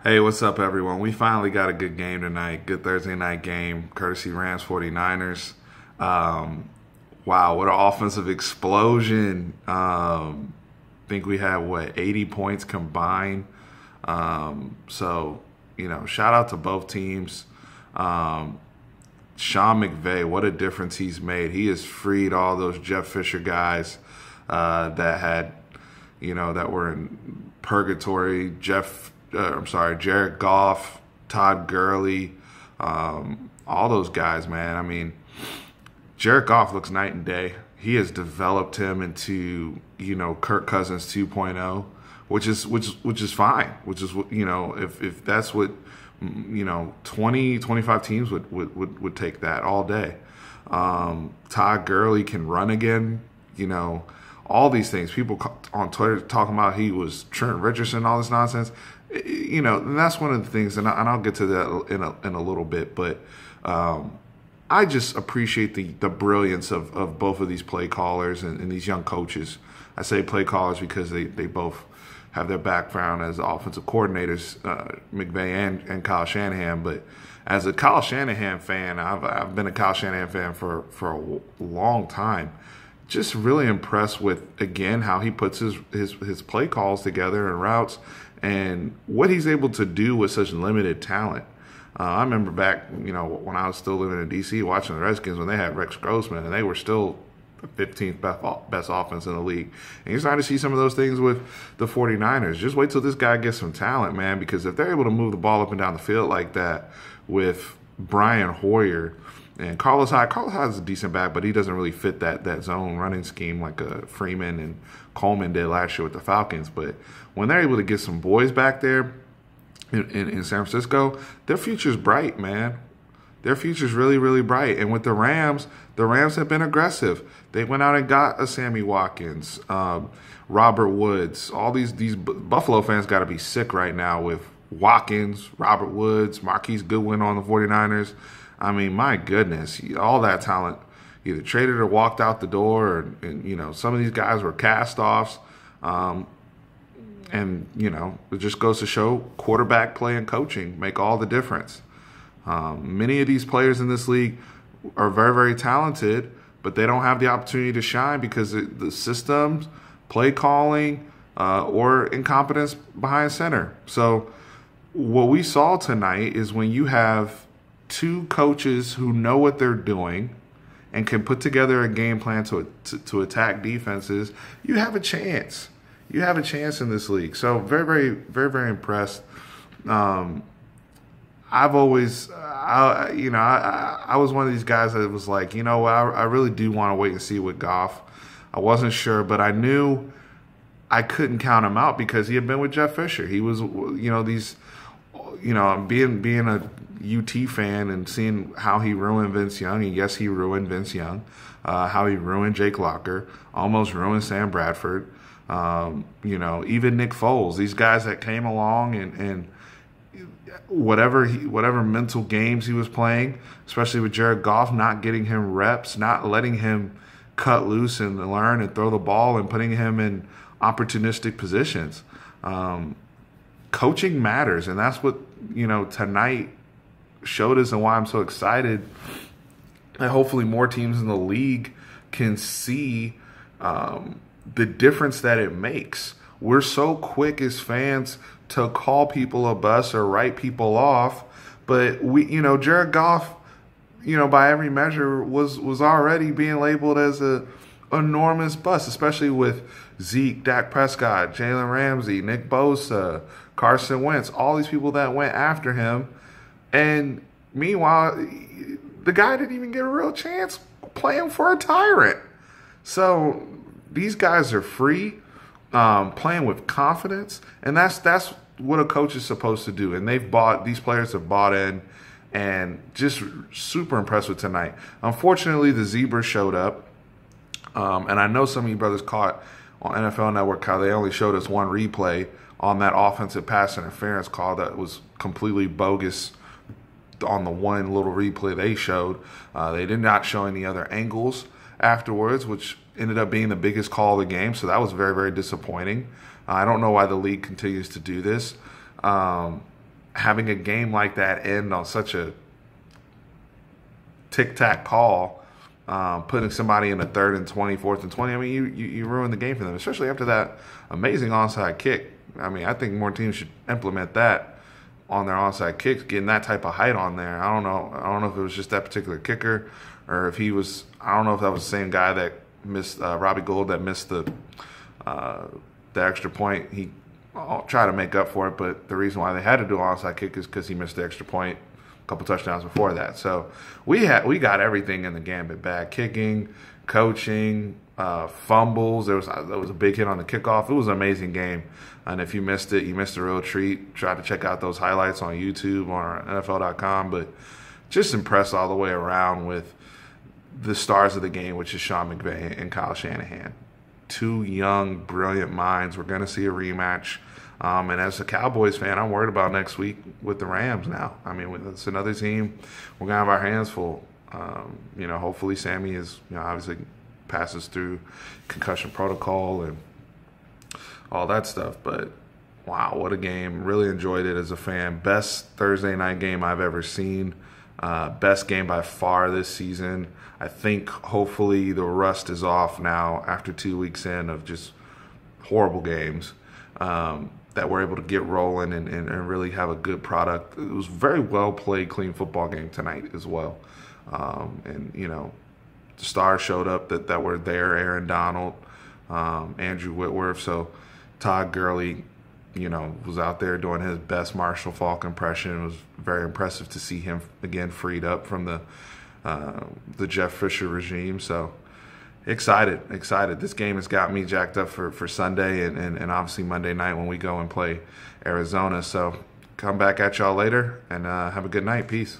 Hey, what's up, everyone? We finally got a good game tonight. Good Thursday night game, courtesy Rams 49ers. Um, wow, what an offensive explosion. Think we had, 80 points combined. Shout out to both teams. Um, Sean McVay, what a difference he's made. He has freed all those Jeff Fisher guys that were in purgatory. Jared Goff, Todd Gurley, all those guys, man. I mean, Jared Goff looks night and day. He has developed him into, Kirk Cousins 2.0, which is fine. Which is what, if that's what 20, 25 teams would take that all day. Todd Gurley can run again. All these things. People on Twitter talking about he was Trent Richardson, all this nonsense. And that's one of the things, and I'll get to that in a little bit. But I just appreciate the brilliance of both of these play callers and these young coaches. I say play callers because they both have their background as offensive coordinators, McVay and Kyle Shanahan. But as a Kyle Shanahan fan, I've been a Kyle Shanahan fan for a long time. Just really impressed with, again, how he puts his play calls together and routes and what he's able to do with such limited talent. I remember back, when I was still living in D.C. watching the Redskins when they had Rex Grossman and they were still the 15th best offense in the league. And you're starting to see some of those things with the 49ers. Just wait till this guy gets some talent, man, because if they're able to move the ball up and down the field like that with Brian Hoyer and Carlos Hyde is a decent back, but he doesn't really fit that zone running scheme like Freeman and Coleman did last year with the Falcons. But when they're able to get some boys back there in San Francisco, their future's bright, man. Their future's really, really bright. And with the Rams have been aggressive. They went out and got a Sammy Watkins, Robert Woods. All these Buffalo fans got to be sick right now with Watkins, Robert Woods, Marquise Goodwin on the 49ers. I mean, my goodness, all that talent either traded or walked out the door, and some of these guys were cast-offs. It just goes to show quarterback play and coaching make all the difference. Many of these players in this league are very, very talented, but they don't have the opportunity to shine because the systems, play calling, or incompetence behind center. So what we saw tonight is when you have two coaches who know what they're doing and can put together a game plan to attack defenses, you have a chance. You have a chance in this league. So very, very, very, very impressed. I was one of these guys that was like, I really do want to wait and see with Goff. I wasn't sure, but I knew I couldn't count him out because he had been with Jeff Fisher. He was, being a UT fan and seeing how he ruined Vince Young, and yes, he ruined Vince Young, how he ruined Jake Locker, almost ruined Sam Bradford, even Nick Foles, these guys that came along and whatever mental games he was playing, especially with Jared Goff, not getting him reps, not letting him cut loose and learn and throw the ball and putting him in opportunistic positions. Coaching matters, and that's what tonight showed us, and why I'm so excited that hopefully more teams in the league can see the difference that it makes. We're so quick as fans to call people a bust or write people off, but Jared Goff, by every measure was already being labeled as a enormous bust, especially with Zeke, Dak Prescott, Jalen Ramsey, Nick Bosa, Carson Wentz, all these people that went after him. And meanwhile, the guy didn't even get a real chance playing for a tyrant. So these guys are free, playing with confidence, and that's what a coach is supposed to do. And these players have bought in, and just super impressed with tonight. Unfortunately, the Zebras showed up, and I know some of you brothers caught on NFL Network how they only showed us one replay on that offensive pass interference call that was completely bogus on the one little replay they showed. They did not show any other angles afterwards, which ended up being the biggest call of the game. So that was very, very disappointing. I don't know why the league continues to do this. having a game like that end on such a tic-tac call, putting somebody in a 3rd and 20, 4th and 20, I mean, you ruin the game for them, especially after that amazing onside kick. I mean, I think more teams should implement that on their onside kicks, getting that type of height on there. I don't know if it was just that particular kicker or if he was, I don't know if that was the same guy that missed, Robbie Gould, that missed the extra point. He tried to make up for it, but the reason why they had to do an onside kick is because he missed the extra point a couple touchdowns before that. So we got everything in the gambit bag: kicking, coaching, fumbles. There was a big hit on the kickoff. It was an amazing game, and if you missed it, you missed a real treat. Try to check out those highlights on YouTube or NFL.com. But just impressed all the way around with the stars of the game, which is Sean McVay and Kyle Shanahan. Two young, brilliant minds. We're going to see a rematch. And as a Cowboys fan, I'm worried about next week with the Rams now. I mean, it's another team. We're going to have our hands full. Hopefully Sammy is, obviously passes through concussion protocol and all that stuff. But, wow, what a game. Really enjoyed it as a fan. Best Thursday night game I've ever seen. Best game by far this season. I think hopefully the rust is off now after 2 weeks in of just horrible games, that we're able to get rolling and really have a good product. It was a very well played, clean football game tonight as well. The stars showed up that were there: Aaron Donald, Andrew Whitworth. So Todd Gurley, was out there doing his best Marshall Faulk impression. It was very impressive to see him again freed up from the Jeff Fisher regime. So excited. This game has got me jacked up for Sunday and obviously Monday night when we go and play Arizona. So come back at y'all later and have a good night. Peace.